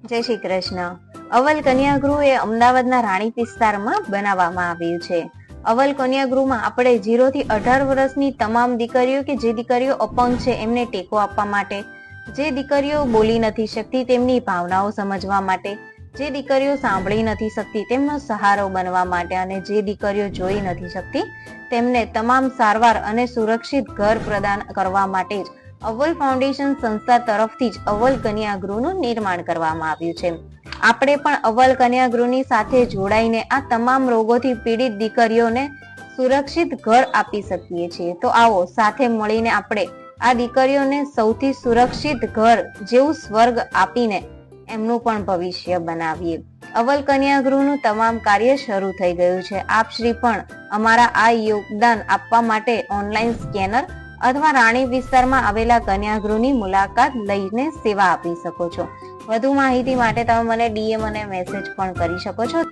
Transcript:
જય શ્રી કૃષ્ણ. અવલ કન્યાગૃહ એ અમદાવાદના રાણીપ વિસ્તારમાં બનાવવામાં આવ્યું છે. અવલ કન્યાગૃહમાં આપણે 0 થી 18 વર્ષની તમામ દીકરીઓ કે જે દીકરીઓ અપંગ છે એમને ટેકો આપવા માટે, જે દીકરીઓ બોલી નથી શકતી તેમની ભાવનાઓ સમજવા માટે, જે દીકરીઓ સાંભળી નથી શકતી તેમનો સહારો બનવા માટે અને જે દીકરીઓ જોઈ નથી શકતી તેમને તમામ સારવાર અને સુરક્ષિત ઘર પ્રદાન કરવા માટે જ અવલ ફાઉન્ડેશન સંસ્થા તરફથી જ અવલ કન્યાગૃહનું નિર્માણ કરવામાં આવ્યું છે. આપણે પણ અવલ કન્યાગૃહની સાથે જોડાઈને આ તમામ રોગોથી પીડિત દીકરીઓને સુરક્ષિત ઘર આપી શકીએ છીએ. તો આવો સાથે મળીને આપણે આ દીકરીઓને સૌથી સુરક્ષિત ઘર જેવું સ્વર્ગ આપીને એમનું પણ ભવિષ્ય બનાવીએ. અવલ કન્યાગૃહનું તમામ કાર્ય શરૂ થઈ ગયું છે. આપ શ્રી પણ અમારા આ યોગદાન આપવા માટે ઓનલાઈન સ્કેનર અથવા રાણીપ વિસ્તારમાં આવેલા કન્યાગૃહની મુલાકાત લઈને સેવા આપી શકો છો. વધુ માહિતી માટે તમે મને DM અને મેસેજ પણ કરી શકો છો.